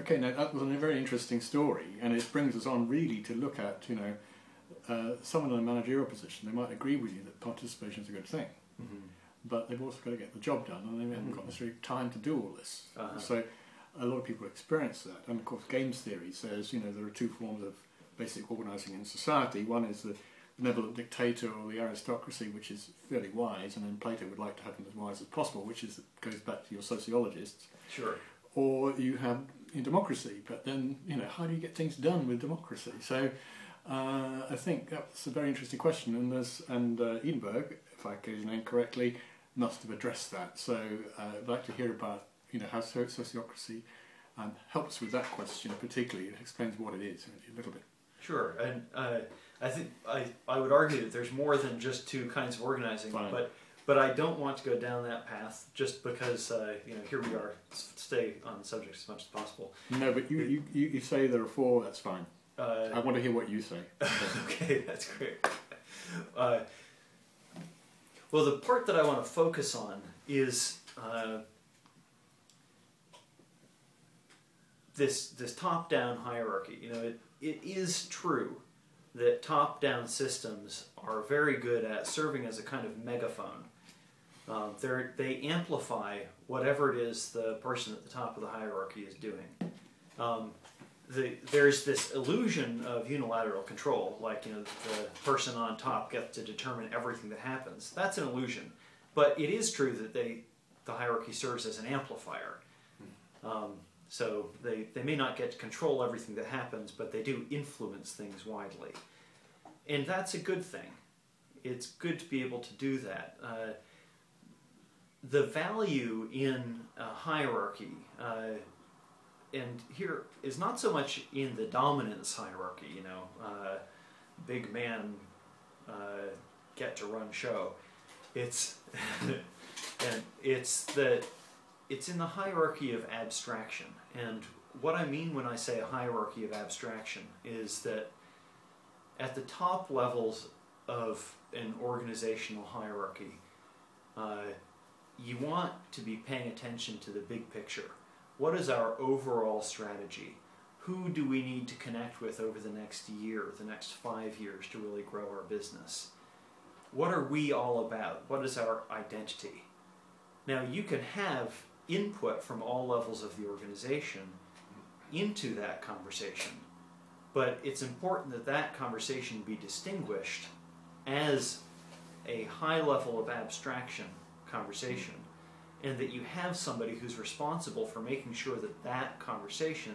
Okay, now that was a very interesting story, and it brings us on really to look at, someone in a managerial position, they might agree with you that participation is a good thing, but they've also got to get the job done, and they haven't got necessarily time to do all this. So a lot of people experience that, and of course games theory says, there are two forms of basic organising in society. One is the benevolent dictator or the aristocracy, which is fairly wise, and then Plato would like to have them as wise as possible, which goes back to your sociologists. Sure. Or you have democracy, but then, how do you get things done with democracy? So I think that's a very interesting question, and Edinburgh, if I get his name correctly, must have addressed that. So I'd like to hear about how sociocracy helps with that question particularly. It explains what it is a little bit. Sure, and I think I would argue that there's more than just two kinds of organizing, but I don't want to go down that path just because here we are. Stay on the subject as much as possible. No, but you say there are four. That's fine. I want to hear what you say. Okay, that's great. Well, the part that I want to focus on is this top-down hierarchy. It is true that top-down systems are very good at serving as a kind of megaphone. They amplify whatever it is the person at the top of the hierarchy is doing. There's this illusion of unilateral control, like the person on top gets to determine everything that happens. That's an illusion, but it is true that the hierarchy serves as an amplifier. So they may not get to control everything that happens, but they do influence things widely. And that's a good thing. It's good to be able to do that. The value in a hierarchy, and here is not so much in the dominance hierarchy, big man get to run show. It's and it's in the hierarchy of abstraction. And what I mean when I say a hierarchy of abstraction is that at the top levels of an organizational hierarchy, you want to be paying attention to the big picture. What is our overall strategy? Who do we need to connect with over the next year, the next 5 years to really grow our business? What are we all about? What is our identity? Now, you can have input from all levels of the organization into that conversation, but it's important that that conversation be distinguished as a high level of abstraction conversation, and that you have somebody who's responsible for making sure that that conversation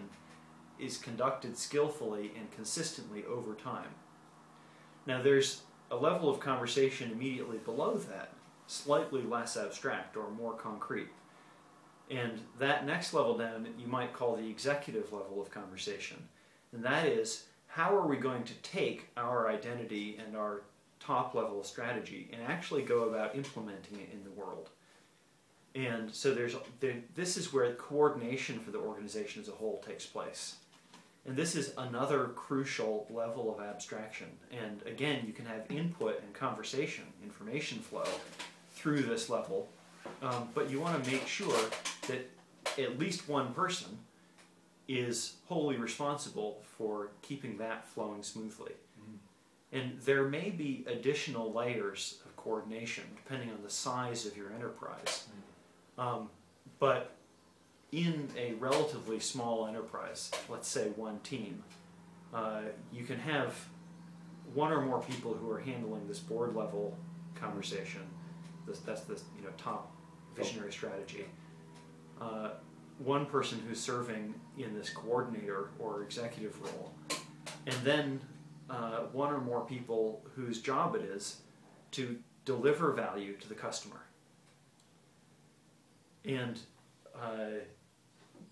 is conducted skillfully and consistently over time. Now, there's a level of conversation immediately below that, slightly less abstract or more concrete. And that next level down you might call the executive level of conversation. And that is, how are we going to take our identity and our top level of strategy and actually go about implementing it in the world? And so this is where coordination for the organization as a whole takes place. And this is another crucial level of abstraction. And again, you can have input and conversation, information flow through this level, but you want to make sure that at least one person is wholly responsible for keeping that flowing smoothly. And there may be additional layers of coordination depending on the size of your enterprise. But in a relatively small enterprise, let's say one team, you can have one or more people who are handling this board level conversation. That's the top visionary strategy. One person who's serving in this coordinator or executive role, and then one or more people whose job it is to deliver value to the customer. And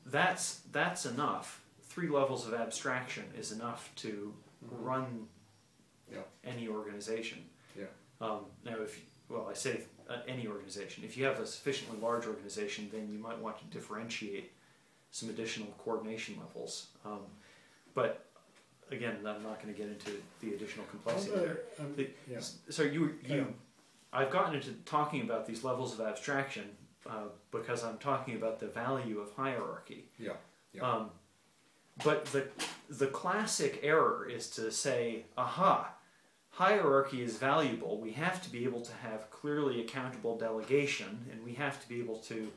that's enough. 3 levels of abstraction is enough to run any organization. Now, I say any organization. If you have a sufficiently large organization, then you might want to differentiate some additional coordination levels. But again, I'm not going to get into the additional complexity there. So I've gotten into talking about these levels of abstraction because I'm talking about the value of hierarchy. But the classic error is to say, aha, hierarchy is valuable. We have to be able to have clearly accountable delegation, and we have to be able to,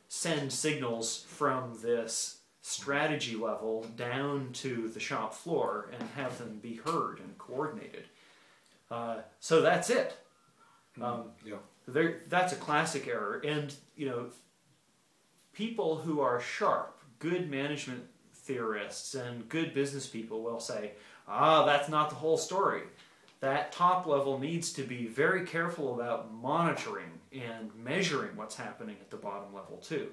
send signals from this strategy level down to the shop floor and have them be heard and coordinated. So that's it. That's a classic error. And, people who are sharp, good management theorists and good business people will say, that's not the whole story. That top level needs to be very careful about monitoring and measuring what's happening at the bottom level too.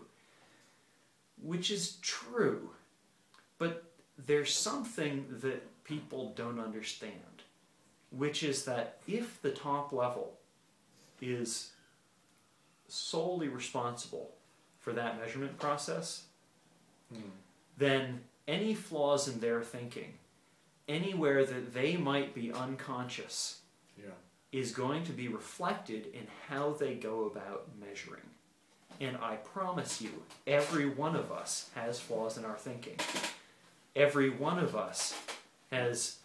Which is true. But there's something that people don't understand, which is that if the top level is solely responsible for that measurement process, then any flaws in their thinking, anywhere that they might be unconscious, is going to be reflected in how they go about measuring. And I promise you, every one of us has flaws in our thinking. Every one of us has,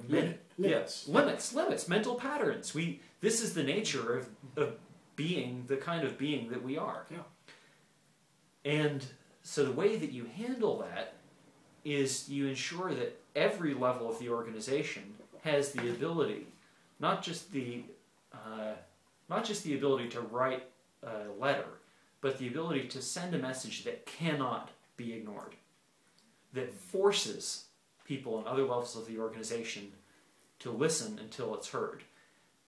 limits, mental patterns. This is the nature of being the kind of being that we are. Yeah. And so the way that you handle that is you ensure that every level of the organization has the ability, not just the ability to write a letter, but the ability to send a message that cannot be ignored, that forces people on other levels of the organization to listen until it's heard.